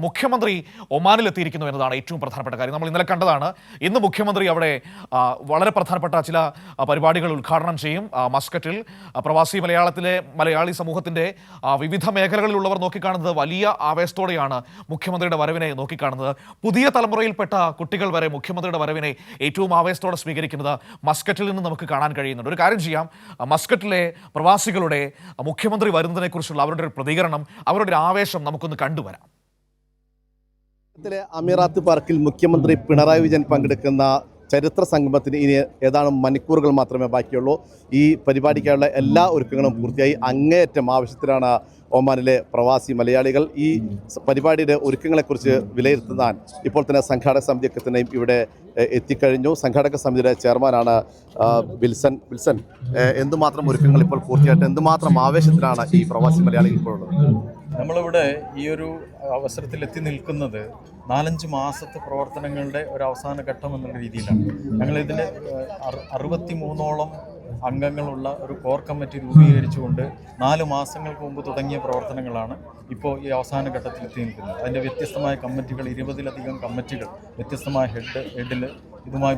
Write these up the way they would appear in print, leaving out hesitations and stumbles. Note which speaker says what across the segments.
Speaker 1: മുഖ്യമന്ത്രി ഒമാനിലെത്തിയിരിക്കുന്നു എന്നതാണ് ഏറ്റവും പ്രധാനപ്പെട്ട കാര്യം. നമ്മൾ ഇന്നലെ കണ്ടതാണ്. ഇന്ന് മുഖ്യമന്ത്രി അവിടെ വളരെ പ്രധാനപ്പെട്ട ചില പരിപാടികൾ ഉദ്ഘാടനം ചെയ്യും. മസ്കറ്റിൽ പ്രവാസി മലയാളി സമൂഹത്തിൻ്റെ വിവിധ മേഖലകളിലുള്ളവർ നോക്കിക്കാണുന്നത് വലിയ ആവേശത്തോടെയാണ് മുഖ്യമന്ത്രിയുടെ വരവിനെ നോക്കിക്കാണുന്നത്. പുതിയ തലമുറയിൽപ്പെട്ട കുട്ടികൾ വരെ മുഖ്യമന്ത്രിയുടെ വരവിനെ ഏറ്റവും ആവേശത്തോടെ സ്വീകരിക്കുന്നത് മസ്കറ്റിൽ നിന്ന് നമുക്ക് കാണാൻ കഴിയുന്നുണ്ട്. ഒരു കാര്യം ചെയ്യാം, മസ്കറ്റിലെ പ്രവാസികളുടെ മുഖ്യമന്ത്രി വരുന്നതിനെക്കുറിച്ചുള്ള അവരുടെ ഒരു പ്രതികരണം, അവരുടെ ഒരു ആവേശം നമുക്കൊന്ന് കണ്ടുവരാം.
Speaker 2: അമീറാത്ത് പാർക്കിൽ മുഖ്യമന്ത്രി പിണറായി വിജയൻ പങ്കെടുക്കുന്ന ചരിത്ര സംഗമത്തിന് ഇനി ഏതാനും മണിക്കൂറുകൾ മാത്രമേ ബാക്കിയുള്ളൂ. ഈ പരിപാടിക്കായുള്ള എല്ലാ ഒരുക്കങ്ങളും പൂർത്തിയായി. അങ്ങേയറ്റം ആവശ്യത്തിലാണ് ഒമാനിലെ പ്രവാസി മലയാളികൾ. ഈ പരിപാടിയുടെ ഒരുക്കങ്ങളെക്കുറിച്ച് വിലയിരുത്താൻ ഇപ്പോൾ തന്നെ സംഘാടക സമിതിയൊക്കെ തന്നെയും ഇവിടെ എത്തിക്കഴിഞ്ഞു. സംഘാടക സമിതിയുടെ ചെയർമാനാണ് വിൽസൺ. എന്തുമാത്രം ഒരുക്കങ്ങൾ ഇപ്പോൾ പൂർത്തിയായിട്ട് എന്തുമാത്രം ആവേശത്തിലാണ് ഈ പ്രവാസി മലയാളികൾ ഇപ്പോഴുള്ളത്?
Speaker 3: നമ്മളിവിടെ ഈ ഒരു അവസരത്തിൽ എത്തി നിൽക്കുന്നത് 4-5 മാസത്തെ പ്രവർത്തനങ്ങളുടെ ഒരു അവസാന ഘട്ടം എന്നുള്ള രീതിയിലാണ്. ഞങ്ങളിതിന് 63ഓളം അംഗങ്ങളുള്ള ഒരു കോർ കമ്മിറ്റി രൂപീകരിച്ചുകൊണ്ട് 4 മാസങ്ങൾക്ക് മുമ്പ് തുടങ്ങിയ പ്രവർത്തനങ്ങളാണ് ഇപ്പോൾ ഈ അവസാന ഘട്ടത്തിൽ എത്തി നിൽക്കുന്നത്. അതിൻ്റെ വ്യത്യസ്തമായ കമ്മിറ്റികൾ, 20-ലധികം കമ്മിറ്റികൾ വ്യത്യസ്തമായ ഹെഡിൽ ഇതുമായി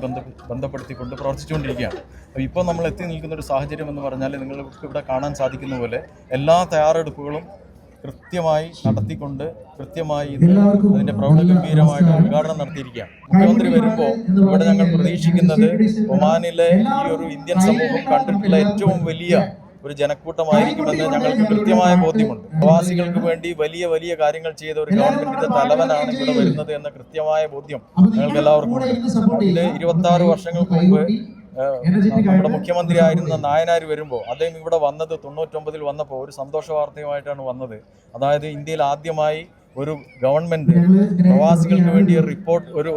Speaker 3: ബന്ധപ്പെടുത്തിക്കൊണ്ട് പ്രവർത്തിച്ചുകൊണ്ടിരിക്കുകയാണ്. അപ്പോൾ ഇപ്പോൾ നമ്മൾ എത്തി നിൽക്കുന്ന ഒരു സാഹചര്യം എന്ന് പറഞ്ഞാൽ നിങ്ങൾക്ക് ഇവിടെ കാണാൻ സാധിക്കുന്ന പോലെ എല്ലാ തയ്യാറെടുപ്പുകളും കൃത്യമായി നടത്തിക്കൊണ്ട് കൃത്യമായി അതിൻ്റെ പ്രൗഢഗംഭീരമായിട്ട് ഉദ്ഘാടനം നടത്തിയിരിക്കുകയാണ്. മുഖ്യമന്ത്രി വരുമ്പോൾ ഇവിടെ ഞങ്ങൾ പ്രതീക്ഷിക്കുന്നത് ഒമാനിലെ ഈ ഒരു ഇന്ത്യൻ സമൂഹം കണ്ടിട്ടുള്ള ഏറ്റവും വലിയ ഒരു ജനക്കൂട്ടമായിരിക്കുമെന്ന് ഞങ്ങൾക്ക് കൃത്യമായ ബോധ്യമുണ്ട്. പ്രവാസികൾക്ക് വേണ്ടി വലിയ വലിയ കാര്യങ്ങൾ ചെയ്ത ഒരു ഗവൺമെന്റിന്റെ തലവനാണ് ഇവിടെ വരുന്നത് എന്ന കൃത്യമായ ബോധ്യം ഞങ്ങൾക്ക് എല്ലാവർക്കും ഉണ്ട്. അതിൽ 26 വർഷങ്ങൾക്ക് മുമ്പ് നമ്മുടെ മുഖ്യമന്ത്രി ആയിരുന്ന നായനാർ വരുമ്പോൾ അദ്ദേഹം ഇവിടെ വന്നത് 99-ൽ വന്നപ്പോൾ ഒരു സന്തോഷ വാർത്തയുമായിട്ടാണ് വന്നത്. അതായത് ഇന്ത്യയിൽ ആദ്യമായി ഒരു ഗവൺമെന്റ് പ്രവാസികൾക്ക് വേണ്ടി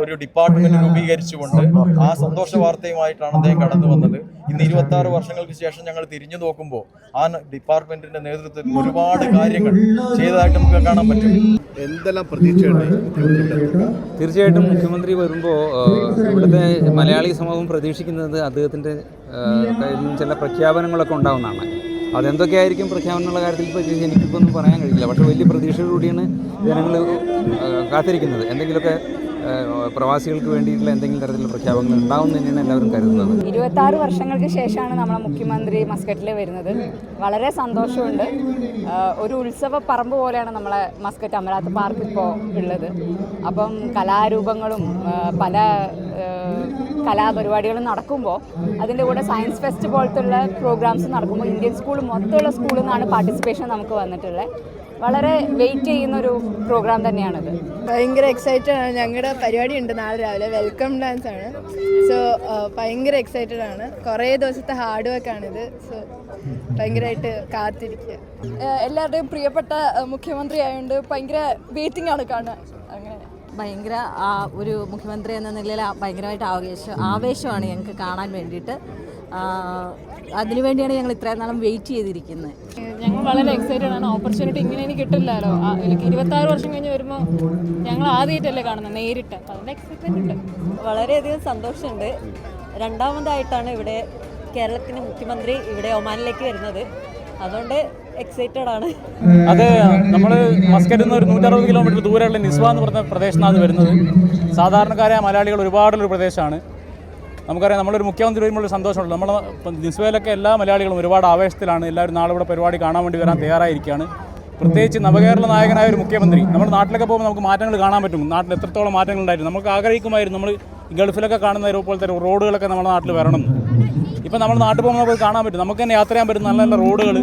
Speaker 3: ഒരു ഡിപ്പാർട്ട്മെന്റ് രൂപീകരിച്ചുകൊണ്ട് ആ സന്തോഷ വാർത്തയുമായിട്ടാണ് അദ്ദേഹം കടന്നു വന്നത്. ഇന്ന് 26 വർഷങ്ങൾക്ക് ശേഷം ഞങ്ങൾ തിരിഞ്ഞു നോക്കുമ്പോൾ ആ ഡിപ്പാർട്ട്മെന്റിന്റെ നേതൃത്വത്തിൽ ഒരുപാട് കാര്യങ്ങൾ ചെയ്തതായിട്ട് നമുക്ക് കാണാൻ പറ്റും.
Speaker 2: എന്തെല്ലാം പ്രതീക്ഷയുണ്ട്?
Speaker 4: തീർച്ചയായിട്ടും മുഖ്യമന്ത്രി വരുമ്പോൾ ഇവിടുത്തെ മലയാളി സമൂഹം പ്രതീക്ഷിക്കുന്നത് അദ്ദേഹത്തിൻ്റെ ചില പ്രഖ്യാപനങ്ങളൊക്കെ ഉണ്ടാകുന്നതാണ്. അതെന്തൊക്കെയായിരിക്കും പ്രഖ്യാപനമുള്ള കാര്യത്തിൽ ഇപ്പോൾ എനിക്കിപ്പോൾ ഒന്നും പറയാൻ കഴിയില്ല. പക്ഷേ വലിയ പ്രതീക്ഷയോടുകൂടിയാണ് ജനങ്ങൾ കാത്തിരിക്കുന്നത്. എന്തെങ്കിലുമൊക്കെ പ്രവാസികൾക്ക് വേണ്ടിയിട്ടുള്ള എന്തെങ്കിലും തരത്തിലുള്ള പ്രഖ്യാപനങ്ങൾ ഉണ്ടാവും തന്നെയാണ് എല്ലാവരും കരുതുന്നത്.
Speaker 5: 26 വർഷങ്ങൾക്ക് ശേഷമാണ് നമ്മളെ മുഖ്യമന്ത്രി മസ്കറ്റിൽ വരുന്നത്. വളരെ സന്തോഷമുണ്ട്. ഒരു ഉത്സവ പറമ്പ് പോലെയാണ് നമ്മളെ മസ്കറ്റ് അമീറാത്ത് പാർക്ക് ഇപ്പോൾ ഉള്ളത്. അപ്പം കലാരൂപങ്ങളും പല കലാപരിപാടികളും നടക്കുമ്പോൾ അതിൻ്റെ കൂടെ സയൻസ് ഫെസ്റ്റ് പോലത്തുള്ള പ്രോഗ്രാംസ് നടക്കുമ്പോൾ ഇന്ത്യൻ സ്കൂൾ മൊത്തമുള്ള സ്കൂളിൽ നിന്നാണ് പാർട്ടിസിപ്പേഷൻ നമുക്ക് വന്നിട്ടുള്ളത്. വളരെ വെയിറ്റ് ചെയ്യുന്നൊരു പ്രോഗ്രാം തന്നെയാണത്.
Speaker 6: ഭയങ്കര എക്സൈറ്റഡ് ആണ്. ഞങ്ങളുടെ പരിപാടി ഉണ്ട് നാളെ രാവിലെ, വെൽക്കം ഡാൻസ് ആണ്. സോ ഭയങ്കര എക്സൈറ്റഡ് ആണ്. കുറേ ദിവസത്തെ ഹാർഡ് വർക്കാണിത്. സോ ഭയങ്കരമായിട്ട് കാത്തിരിക്കുക.
Speaker 7: എല്ലാവരുടെയും പ്രിയപ്പെട്ട മുഖ്യമന്ത്രി ആയതുകൊണ്ട് ഭയങ്കര വെയിറ്റിംഗ് ആണ് കാണാൻ. അങ്ങനെ
Speaker 8: ഭയങ്കര ഒരു മുഖ്യമന്ത്രി എന്ന നിലയിൽ ഭയങ്കരമായിട്ട് ആവേശമാണ് ഞങ്ങൾക്ക് കാണാൻ വേണ്ടിയിട്ട്. അതിനുവേണ്ടിയാണ് ഞങ്ങൾ ഇത്രയും നാളും വെയിറ്റ് ചെയ്തിരിക്കുന്നത്.
Speaker 7: ഞങ്ങൾ വളരെ എക്സൈറ്റഡ് ആണ്. ഓപ്പർച്യൂണിറ്റി ഇങ്ങനെ എനിക്ക് കിട്ടില്ലല്ലോ. എനിക്ക് 26 വർഷം കഴിഞ്ഞ് വരുമ്പോൾ ഞങ്ങൾ ആദ്യമായിട്ടല്ലേ കാണുന്നത് നേരിട്ട്. അതിൻ്റെ എക്സൈറ്റ്മെന്റ് ഉണ്ട്.
Speaker 8: വളരെയധികം സന്തോഷമുണ്ട്. രണ്ടാമതായിട്ടാണ് ഇവിടെ കേരളത്തിൻ്റെ മുഖ്യമന്ത്രി ഇവിടെ ഒമാനിലേക്ക് വരുന്നത്. അതുകൊണ്ട് എക്സൈറ്റഡ് ആണ്.
Speaker 9: അത് നമ്മൾ മസ്കറ്റിൽ നിന്ന് ഒരു 160 കിലോമീറ്റർ ദൂരെയുള്ള നിസ്വ എന്ന് പറഞ്ഞ പ്രദേശത്താണ് വരുന്നത്. സാധാരണക്കാരായ മലയാളികൾ ഒരുപാടുള്ളൊരു പ്രദേശമാണ്. നമുക്കറിയാം, നമ്മളൊരു മുഖ്യമന്ത്രി വരുമ്പോൾ സന്തോഷമുള്ളൂ. നമ്മൾ നിസ്വയിലൊക്കെ എല്ലാ മലയാളികളും ഒരുപാട് ആവേശത്തിലാണ്. എല്ലാവരും നാളെ ഇവിടെ പരിപാടി കാണാൻ വേണ്ടി വരാൻ തയ്യാറായിരിക്കുകയാണ്. പ്രത്യേകിച്ച് നവകേരള നായകനായ ഒരു മുഖ്യമന്ത്രി. നമ്മുടെ നാട്ടിലൊക്കെ പോകുമ്പോൾ നമുക്ക് മാറ്റങ്ങൾ കാണാൻ പറ്റും. നാട്ടിൽ എത്രത്തോളം മാറ്റങ്ങൾ ഉണ്ടായിരുന്നു. നമുക്ക് ആഗ്രഹിക്കുമായിരുന്നു നമ്മൾ ഗൾഫിലൊക്കെ കാണുന്ന പോലത്തെ റോഡുകളൊക്കെ നമ്മുടെ നാട്ടിൽ വരണം. ഇപ്പം നമ്മൾ നാട്ടിൽ പോകുമ്പോൾ നമുക്ക് കാണാൻ പറ്റും. നമുക്ക് തന്നെ യാത്ര ചെയ്യാൻ പറ്റും നല്ല നല്ല റോഡുകൾ,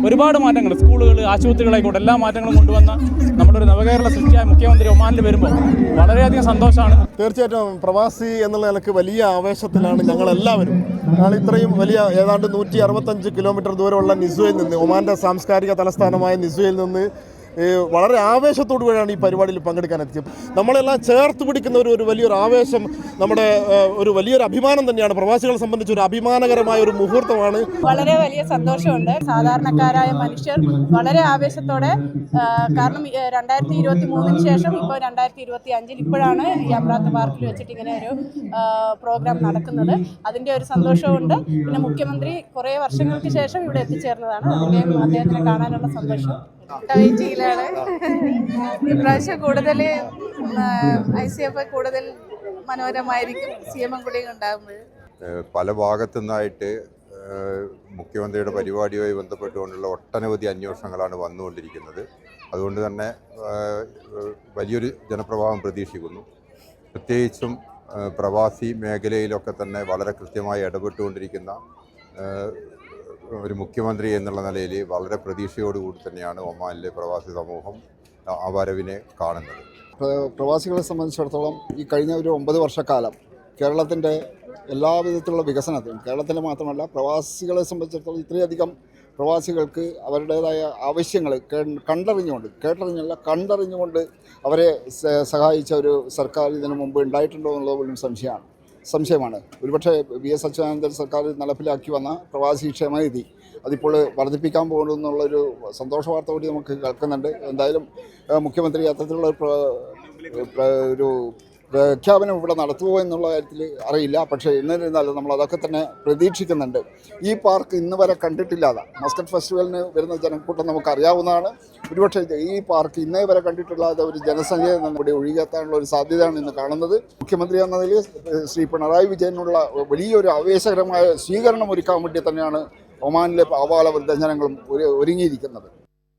Speaker 9: ഒരുപാട് മാറ്റങ്ങൾ, സ്കൂളുകൾ, ആശുപത്രികളായിക്കോട്ടെ, എല്ലാ മാറ്റങ്ങളും കൊണ്ടുവന്ന നമ്മളൊരു നവകേരള സൃഷ്ടിയായ മുഖ്യമന്ത്രി ഒമാനിൽ വരുമ്പോൾ വളരെയധികം സന്തോഷമാണ്.
Speaker 10: തീർച്ചയായിട്ടും പ്രവാസി എന്നുള്ള നിലക്ക് വലിയ ആവേശത്തിലാണ് ഞങ്ങളെല്ലാവരും. ഞങ്ങൾ ഇത്രയും വലിയ ഏതാണ്ട് 165 കിലോമീറ്റർ ദൂരമുള്ള നിസ്വയിൽ നിന്ന്, ഒമാൻ്റെ സാംസ്കാരിക തലസ്ഥാനമായ നിസ്വയിൽ നിന്ന് വളരെ ആവേശത്തോടു കൂടിയാണ് ഈ പരിപാടിയിൽ പങ്കെടുക്കാൻ എത്തിയത്. നമ്മളെല്ലാം ചേർത്ത് പിടിക്കുന്ന ഒരു വലിയൊരു ആവേശം, നമ്മുടെ ഒരു വലിയൊരു അഭിമാനം തന്നെയാണ്. പ്രവാസികളെ സംബന്ധിച്ച് ഒരു അഭിമാനകരമായ ഒരു മുഹൂർത്തമാണ്.
Speaker 7: വളരെ വലിയ സന്തോഷമുണ്ട്. സാധാരണക്കാരായ മനുഷ്യർ വളരെ ആവേശത്തോടെ, കാരണം 2023 ശേഷം ഇപ്പോൾ 2025 ഇപ്പോഴാണ് ഈ അമീറാത്ത് പാർക്കിൽ വെച്ചിട്ട് ഇങ്ങനെ ഒരു പ്രോഗ്രാം നടക്കുന്നത്. അതിൻ്റെ ഒരു സന്തോഷമുണ്ട്. പിന്നെ മുഖ്യമന്ത്രി കുറേ വർഷങ്ങൾക്ക് ശേഷം ഇവിടെ എത്തിച്ചേർന്നതാണ്. അദ്ദേഹത്തിനെ കാണാനുള്ള സന്തോഷം. വെയിറ്റിംഗിലാണ്. ഇപ്രാവശ്യം കൂടുതൽ ICF കൂടുതൽ മനോഹരമായിരിക്കും CM കൂടി ഉണ്ടാകുമ്പോൾ.
Speaker 11: പല ഭാഗത്തു നിന്നായിട്ട് മുഖ്യമന്ത്രിയുടെ പരിപാടിയുമായി ബന്ധപ്പെട്ടുകൊണ്ടുള്ള ഒട്ടനവധി അന്വേഷണങ്ങളാണ് വന്നുകൊണ്ടിരിക്കുന്നത്. അതുകൊണ്ട് തന്നെ വലിയൊരു ജനപ്രവാഹം പ്രതീക്ഷിക്കുന്നു. പ്രത്യേകിച്ചും പ്രവാസി മേഖലയിലൊക്കെ തന്നെ വളരെ കൃത്യമായി ഇടപെട്ടുകൊണ്ടിരിക്കുന്ന ഒരു മുഖ്യമന്ത്രി എന്നുള്ള നിലയിൽ വളരെ പ്രതീക്ഷയോടുകൂടി തന്നെയാണ് ഒമാനിലെ പ്രവാസി സമൂഹം ആ വരവിനെ കാണുന്നത്.
Speaker 12: പ്രവാസികളെ സംബന്ധിച്ചിടത്തോളം ഈ കഴിഞ്ഞ ഒരു 9 വർഷക്കാലം കേരളത്തിൻ്റെ എല്ലാവിധത്തിലുള്ള വികസനത്തിനും, കേരളത്തിൻ്റെ മാത്രമല്ല പ്രവാസികളെ സംബന്ധിച്ചിടത്തോളം ഇത്രയധികം പ്രവാസികൾക്ക് അവരുടേതായ ആവശ്യങ്ങൾ കണ്ടറിഞ്ഞുകൊണ്ട് അവരെ സഹായിച്ച ഒരു സർക്കാർ ഇതിനു മുമ്പ് ഉണ്ടായിട്ടുണ്ടോ എന്നുള്ളത് പോലും സംശയമാണ്. ഒരുപക്ഷെ VS അച്യുതാനന്ദൻ സർക്കാർ നടപ്പിലാക്കി വന്ന പ്രവാസി ക്ഷേമനിധി അതിപ്പോൾ വർദ്ധിപ്പിക്കാൻ പോകുന്നു എന്നുള്ളൊരു സന്തോഷ വാർത്ത കൂടി നമുക്ക് കേൾക്കുന്നുണ്ട്. എന്തായാലും മുഖ്യമന്ത്രി അത്തരത്തിലുള്ള ഒരു പ്രഖ്യാപനം ഇവിടെ നടത്തുമോ എന്നുള്ള കാര്യത്തിൽ അറിയില്ല. പക്ഷേ എന്നിരുന്നാലും നമ്മൾ അതൊക്കെ തന്നെ പ്രതീക്ഷിക്കുന്നുണ്ട്. ഈ പാർക്ക് ഇന്ന് വരെ കണ്ടിട്ടില്ലാതെ മസ്കറ്റ് ഫെസ്റ്റിവലിന് വരുന്ന ജനക്കൂട്ടം നമുക്കറിയാവുന്നതാണ്. ഒരുപക്ഷെ ഈ പാർക്ക് ഇന്നേ വരെ കണ്ടിട്ടില്ലാത്ത ഒരു ജനസംഖ്യ ഇവിടെ ഒഴുകിയെത്താനുള്ള ഒരു സാധ്യതയാണ് ഇന്ന് കാണുന്നത്. മുഖ്യമന്ത്രി എന്ന നിലയിൽ ശ്രീ പിണറായി വിജയനുള്ള വലിയൊരു ആവേശകരമായ സ്വീകരണം ഒരുക്കാൻ വേണ്ടി തന്നെയാണ് ഒമാനിലെ ആവാല വൃദ്ധജനങ്ങളും ഒരുങ്ങിയിരിക്കുന്നത്.